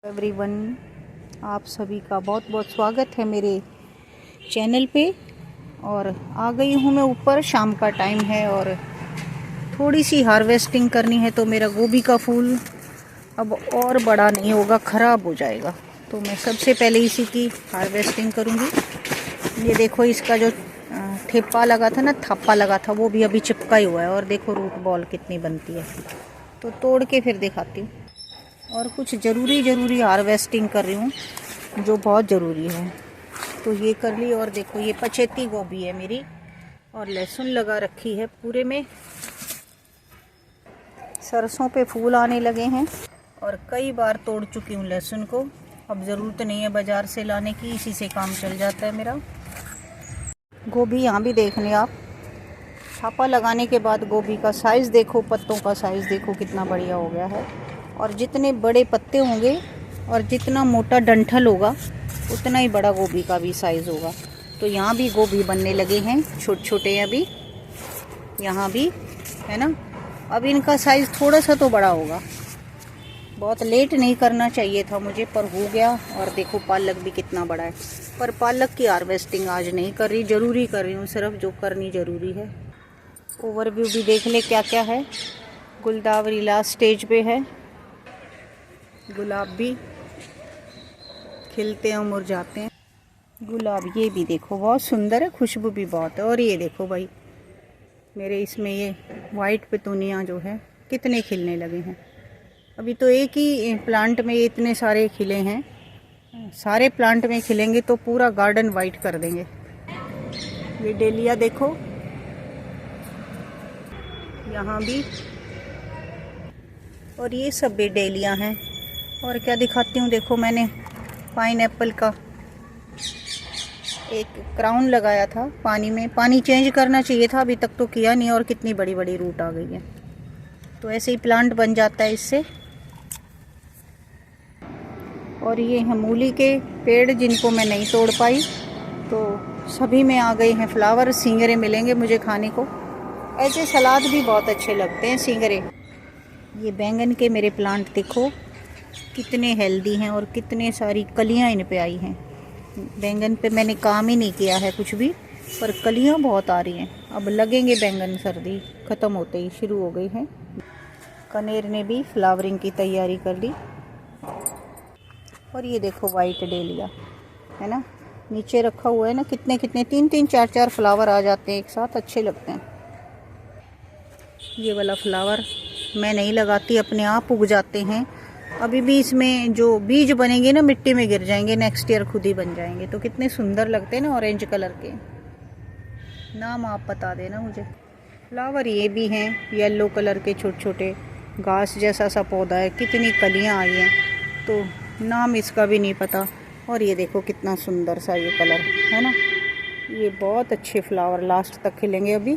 Everyone, आप सभी का बहुत बहुत स्वागत है मेरे चैनल पे। और आ गई हूँ मैं ऊपर। शाम का टाइम है और थोड़ी सी हार्वेस्टिंग करनी है। तो मेरा गोभी का फूल अब और बड़ा नहीं होगा, ख़राब हो जाएगा। तो मैं सबसे पहले इसी की हार्वेस्टिंग करूँगी। ये देखो, इसका जो ठेपा लगा था ना, थप्पा लगा था, वो भी अभी चिपका ही हुआ है। और देखो रूट बॉल कितनी बनती है। तो तोड़ के फिर दिखाती हूँ। और कुछ ज़रूरी हार्वेस्टिंग कर रही हूँ जो बहुत ज़रूरी है। तो ये कर ली। और देखो, ये पछेती गोभी है मेरी, और लहसुन लगा रखी है पूरे में। सरसों पे फूल आने लगे हैं और कई बार तोड़ चुकी हूँ लहसुन को। अब ज़रूरत नहीं है बाज़ार से लाने की, इसी से काम चल जाता है मेरा। गोभी यहाँ भी देखने आप, छापा लगाने के बाद गोभी का साइज़ देखो, पत्तों का साइज़ देखो कितना बढ़िया हो गया है। और जितने बड़े पत्ते होंगे और जितना मोटा डंठल होगा, उतना ही बड़ा गोभी का भी साइज़ होगा। तो यहाँ भी गोभी बनने लगे हैं, छोटे छोटे अभी, यहाँ भी है ना। अब इनका साइज़ थोड़ा सा तो बड़ा होगा। बहुत लेट नहीं करना चाहिए था मुझे, पर हो गया। और देखो पालक भी कितना बड़ा है। पर पालक की हार्वेस्टिंग आज नहीं कर रही, ज़रूरी कर रही हूँ, सिर्फ जो करनी ज़रूरी है। ओवरव्यू भी देख ले क्या क्या है। गुलदावरी लास्ट स्टेज पे है। गुलाब भी खिलते हैं, मुरझाते हैं गुलाब। ये भी देखो बहुत सुंदर है, खुशबू भी बहुत है। और ये देखो भाई, मेरे इसमें ये वाइट पेतूनिया जो है कितने खिलने लगे हैं। अभी तो एक ही प्लांट में ये इतने सारे खिले हैं। सारे प्लांट में खिलेंगे तो पूरा गार्डन वाइट कर देंगे। ये डेलिया देखो, यहाँ भी। और ये सब भी डेलिया हैं। और क्या दिखाती हूँ, देखो मैंने पाइनएप्पल का एक क्राउन लगाया था पानी में। पानी चेंज करना चाहिए था, अभी तक तो किया नहीं। और कितनी बड़ी बड़ी रूट आ गई है। तो ऐसे ही प्लांट बन जाता है इससे। और ये हैं मूली के पेड़, जिनको मैं नहीं तोड़ पाई। तो सभी में आ गए हैं फ्लावर। सिंगरे मिलेंगे मुझे खाने को। ऐसे सलाद भी बहुत अच्छे लगते हैं सिंगरे। ये बैंगन के मेरे प्लांट देखो कितने हेल्दी हैं और कितने सारी कलियां इन पे आई हैं। बैंगन पे मैंने काम ही नहीं किया है कुछ भी, पर कलियां बहुत आ रही हैं। अब लगेंगे बैंगन, सर्दी ख़त्म होते ही शुरू हो गई हैं। कनेर ने भी फ्लावरिंग की तैयारी कर ली। और ये देखो वाइट डेलिया है ना, नीचे रखा हुआ है ना। कितने कितने 3-3 4-4 फ्लावर आ जाते हैं एक साथ, अच्छे लगते हैं। ये वाला फ्लावर मैं नहीं लगाती, अपने आप उग जाते हैं। अभी भी इसमें जो बीज बनेंगे ना, मिट्टी में गिर जाएंगे, नेक्स्ट ईयर खुद ही बन जाएंगे। तो कितने सुंदर लगते हैं ना, ऑरेंज कलर के। नाम आप बता देना मुझे। फ्लावर ये भी हैं येलो कलर के, छोटे छोटे घास जैसा सा पौधा है। कितनी कलियां आई हैं, तो नाम इसका भी नहीं पता। और ये देखो कितना सुंदर सा ये कलर है ना। ये बहुत अच्छे फ्लावर लास्ट तक खिलेंगे अभी।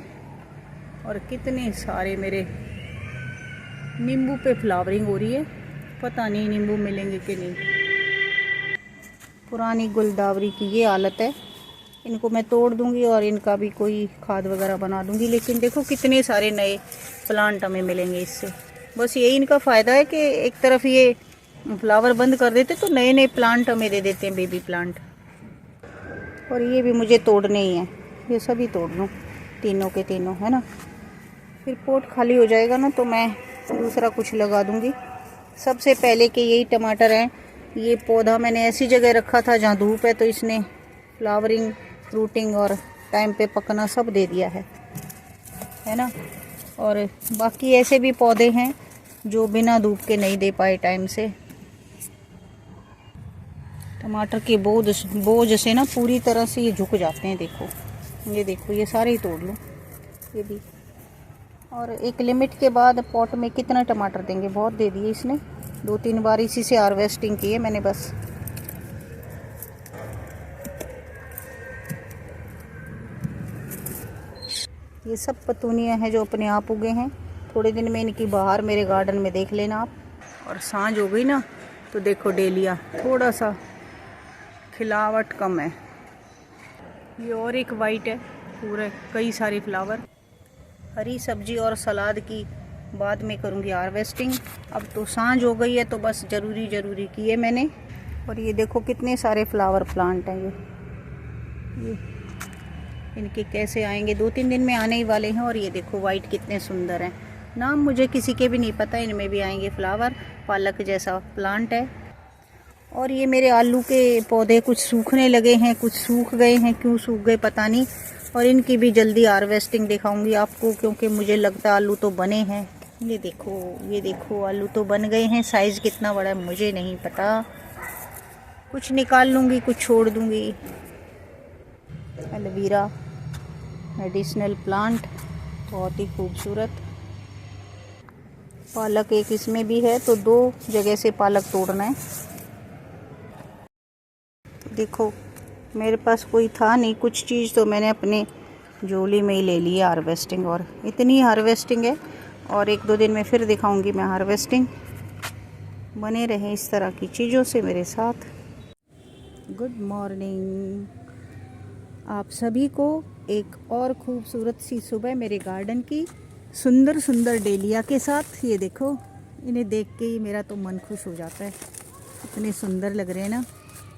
और कितने सारे मेरे नींबू पे फ्लावरिंग हो रही है। पता नहीं नींबू मिलेंगे कि नहीं। पुरानी गुलदावरी की ये हालत है। इनको मैं तोड़ दूंगी और इनका भी कोई खाद वगैरह बना दूंगी। लेकिन देखो कितने सारे नए प्लांट हमें मिलेंगे इससे। बस यही इनका फ़ायदा है कि एक तरफ ये फ्लावर बंद कर देते तो नए नए प्लांट हमें दे देते हैं, बेबी प्लांट। और ये भी मुझे तोड़ने ही हैं, ये सभी तोड़ लूँ, तीनों के तीनों है ना। फिर पोट खाली हो जाएगा ना, तो मैं दूसरा कुछ लगा दूंगी। सबसे पहले के यही टमाटर हैं। ये पौधा मैंने ऐसी जगह रखा था जहाँ धूप है, तो इसने फ्लावरिंग, फ्रूटिंग और टाइम पे पकना सब दे दिया है ना। और बाकी ऐसे भी पौधे हैं जो बिना धूप के नहीं दे पाए टाइम से। टमाटर के बोझ से ना पूरी तरह से ये झुक जाते हैं। देखो ये सारे ही तोड़ लूँ, ये भी। और एक लिमिट के बाद पॉट में कितना टमाटर देंगे, बहुत दे दिए इसने। 2-3 बार इसी से हार्वेस्टिंग की है मैंने बस। ये सब पतूनिया हैं जो अपने आप उगे हैं। थोड़े दिन में इनकी बहार मेरे गार्डन में देख लेना आप। और सांझ हो गई ना, तो देखो डेलिया थोड़ा सा खिलावट कम है। ये और एक वाइट है, पूरे कई सारे फ्लावर। हरी सब्जी और सलाद की बाद में करूँगी हार्वेस्टिंग। अब तो सांझ हो गई है तो बस ज़रूरी किए मैंने। और ये देखो कितने सारे फ्लावर प्लांट हैं ये इनके कैसे आएंगे, 2-3 दिन में आने ही वाले हैं। और ये देखो वाइट कितने सुंदर हैं, नाम मुझे किसी के भी नहीं पता, इनमें भी आएंगे फ्लावर। पालक जैसा प्लांट है। और ये मेरे आलू के पौधे कुछ सूखने लगे हैं, कुछ सूख गए हैं, क्यों सूख गए पता नहीं। और इनकी भी जल्दी हार्वेस्टिंग दिखाऊंगी आपको, क्योंकि मुझे लगता है आलू तो बने हैं। ये देखो आलू तो बन गए हैं। साइज़ कितना बड़ा है मुझे नहीं पता, कुछ निकाल लूँगी कुछ छोड़ दूँगी। एलोवेरा मेडिसिनल प्लांट, बहुत ही खूबसूरत। पालक एक इसमें भी है, तो 2 जगह से पालक तोड़ना है। देखो मेरे पास कोई था नहीं कुछ चीज़, तो मैंने अपने झोली में ही ले ली है हार्वेस्टिंग। और इतनी हार्वेस्टिंग है, और 1-2 दिन में फिर दिखाऊंगी मैं हार्वेस्टिंग। बने रहें इस तरह की चीज़ों से मेरे साथ। गुड मॉर्निंग आप सभी को, एक और खूबसूरत सी सुबह मेरे गार्डन की सुंदर सुंदर डेलिया के साथ। ये देखो इन्हें देख के ही मेरा तो मन खुश हो जाता है, इतने सुंदर लग रहे हैं ना।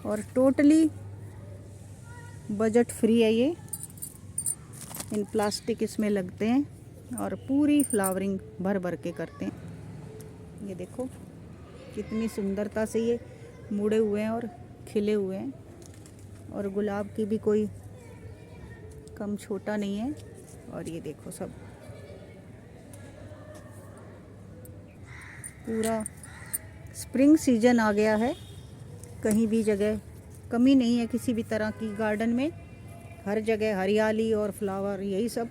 और टोटली बजट फ्री है ये, इन प्लास्टिक इसमें लगते हैं और पूरी फ्लावरिंग भर भर के करते हैं। ये देखो कितनी सुंदरता से ये मुड़े हुए हैं और खिले हुए हैं। और गुलाब की भी कोई कम छोटा नहीं है। और ये देखो सब पूरा स्प्रिंग सीजन आ गया है, कहीं भी जगह कमी नहीं है किसी भी तरह की। गार्डन में हर जगह हरियाली और फ्लावर, यही सब।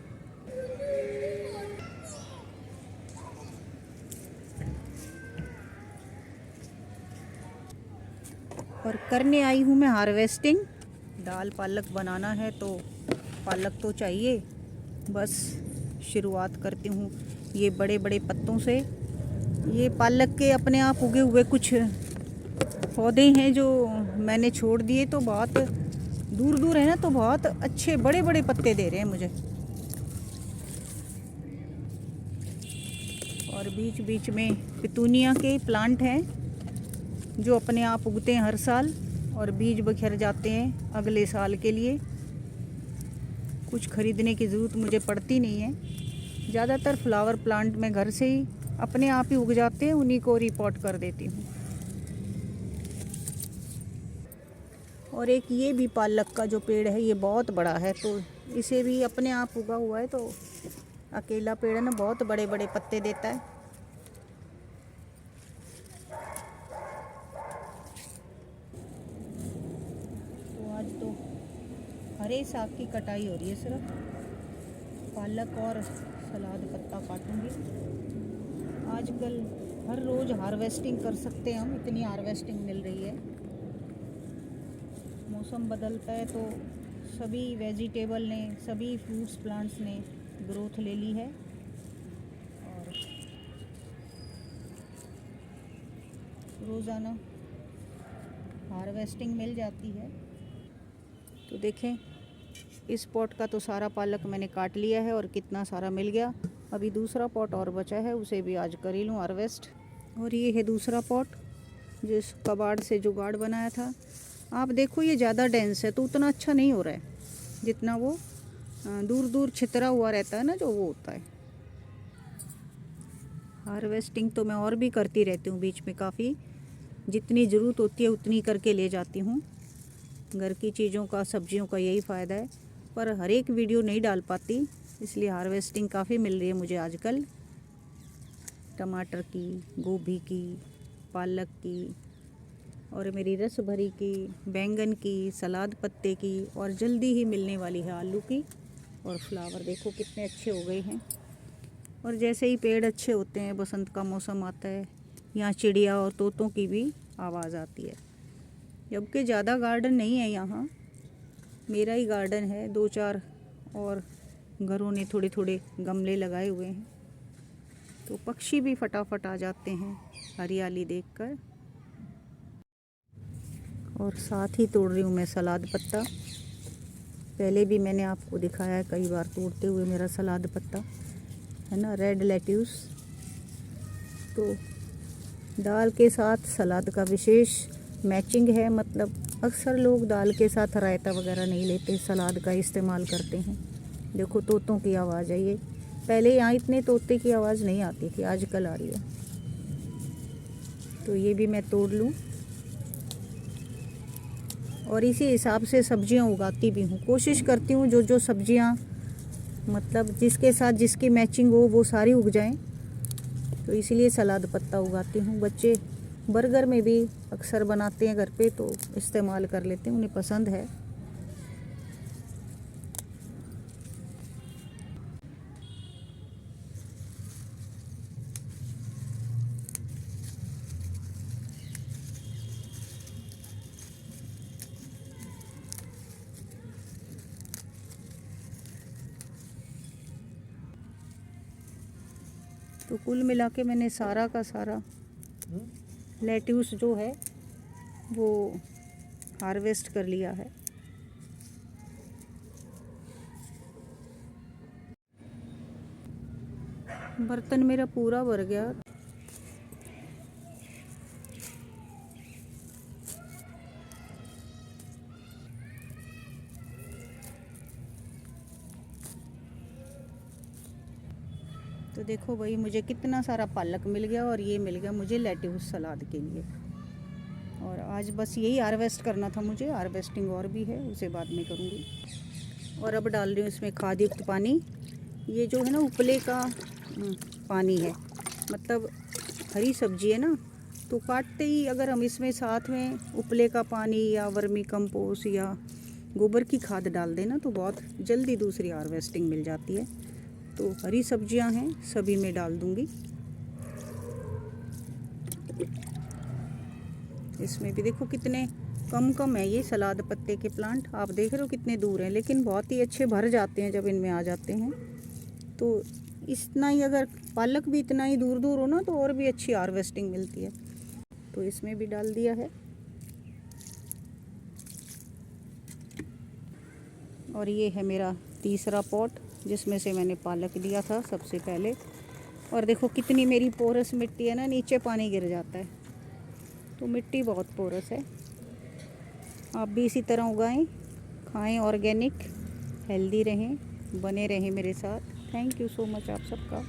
और करने आई हूँ मैं हार्वेस्टिंग। दाल पालक बनाना है तो पालक तो चाहिए, बस शुरुआत करती हूँ ये बड़े बड़े पत्तों से। ये पालक के अपने आप उगे हुए कुछ पौधे हैं जो मैंने छोड़ दिए, तो बहुत दूर दूर है ना, तो बहुत अच्छे बड़े बड़े पत्ते दे रहे हैं मुझे। और बीच बीच में पितूनिया के प्लांट हैं जो अपने आप उगते हैं हर साल, और बीज बिखर जाते हैं अगले साल के लिए। कुछ खरीदने की ज़रूरत मुझे पड़ती नहीं है, ज़्यादातर फ्लावर प्लांट में घर से ही अपने आप ही उग जाते हैं, उन्हीं को रिपोर्ट कर देती हूँ। और एक ये भी पालक का जो पेड़ है ये बहुत बड़ा है, तो इसे भी अपने आप उगा हुआ है, तो अकेला पेड़ है ना, बहुत बड़े बड़े पत्ते देता है। तो आज तो हरे साग की कटाई हो रही है, सिर्फ पालक और सलाद पत्ता काटूंगी। आजकल हर रोज़ हार्वेस्टिंग कर सकते हैं हम, इतनी हार्वेस्टिंग मिल रही है। मौसम बदलता है तो सभी वेजिटेबल ने, सभी फ्रूट्स प्लांट्स ने ग्रोथ ले ली है, और रोज़ाना हार्वेस्टिंग मिल जाती है। तो देखें इस पॉट का तो सारा पालक मैंने काट लिया है और कितना सारा मिल गया। अभी दूसरा पॉट और बचा है, उसे भी आज कर ही लूँ हार्वेस्ट। और ये है दूसरा पॉट जिस कबाड़ से जुगाड़ बनाया था। आप देखो ये ज़्यादा डेंस है तो उतना अच्छा नहीं हो रहा है जितना वो दूर दूर छितरा हुआ रहता है ना, जो वो होता है। हार्वेस्टिंग तो मैं और भी करती रहती हूँ बीच में, काफ़ी जितनी ज़रूरत होती है उतनी करके ले जाती हूँ। घर की चीज़ों का, सब्जियों का यही फ़ायदा है, पर हर एक वीडियो नहीं डाल पाती, इसलिए हार्वेस्टिंग काफ़ी मिल रही है मुझे आजकल। टमाटर की, गोभी की, पालक की, और मेरी रस भरी की, बैंगन की, सलाद पत्ते की, और जल्दी ही मिलने वाली है आलू की। और फ्लावर देखो कितने अच्छे हो गए हैं। और जैसे ही पेड़ अच्छे होते हैं, बसंत का मौसम आता है, यहाँ चिड़िया और तोतों की भी आवाज़ आती है। जबकि ज़्यादा गार्डन नहीं है यहाँ, मेरा ही गार्डन है, 2-4 और घरों ने थोड़े थोड़े गमले लगाए हुए हैं, तो पक्षी भी फटाफट आ जाते हैं हरियाली देखकर। और साथ ही तोड़ रही हूँ मैं सलाद पत्ता। पहले भी मैंने आपको दिखाया है कई बार तोड़ते हुए मेरा सलाद पत्ता, है ना, रेड लेट्यूस। तो दाल के साथ सलाद का विशेष मैचिंग है। मतलब अक्सर लोग दाल के साथ रायता वगैरह नहीं लेते, सलाद का इस्तेमाल करते हैं। देखो तोतों की आवाज़ है ये, पहले यहाँ इतने तोते की आवाज़ नहीं आती थी, आजकल आ रही है। तो ये भी मैं तोड़ लूँ और इसी हिसाब से सब्जियाँ उगाती भी हूँ। कोशिश करती हूँ जो जो सब्जियाँ मतलब जिसके साथ जिसकी मैचिंग हो वो सारी उग जाएं, तो इसीलिए सलाद पत्ता उगाती हूँ। बच्चे बर्गर में भी अक्सर बनाते हैं घर पे, तो इस्तेमाल कर लेते हैं, उन्हें पसंद है। तो कुल मिला के मैंने सारा का सारा लेट्यूस जो है वो हार्वेस्ट कर लिया है। बर्तन मेरा पूरा भर गया। तो देखो भाई, मुझे कितना सारा पालक मिल गया और ये मिल गया मुझे लेट्यूस सलाद के लिए। और आज बस यही हार्वेस्ट करना था मुझे, हार्वेस्टिंग और भी है, उसे बाद में करूँगी। और अब डाल रही हूँ इसमें खाद युक्त पानी। ये जो है ना उपले का पानी है, मतलब हरी सब्जी है ना, तो काटते ही अगर हम इसमें साथ में उपले का पानी या वर्मी कंपोस्ट या गोबर की खाद डाल दें ना, तो बहुत जल्दी दूसरी हार्वेस्टिंग मिल जाती है। तो हरी सब्जियां हैं सभी में डाल दूंगी। इसमें भी देखो कितने कम है ये सलाद पत्ते के प्लांट, आप देख रहे हो कितने दूर हैं, लेकिन बहुत ही अच्छे भर जाते हैं जब इनमें आ जाते हैं। तो इतना ही, अगर पालक भी इतना ही दूर दूर हो ना, तो और भी अच्छी हार्वेस्टिंग मिलती है। तो इसमें भी डाल दिया है। और ये है मेरा तीसरा पॉट, जिसमें से मैंने पालक दिया था सबसे पहले। और देखो कितनी मेरी पोरस मिट्टी है ना, नीचे पानी गिर जाता है, तो मिट्टी बहुत पोरस है। आप भी इसी तरह उगाएं, खाएं, ऑर्गेनिक, हेल्दी रहें, बने रहें मेरे साथ। थैंक यू सो मच आप सबका।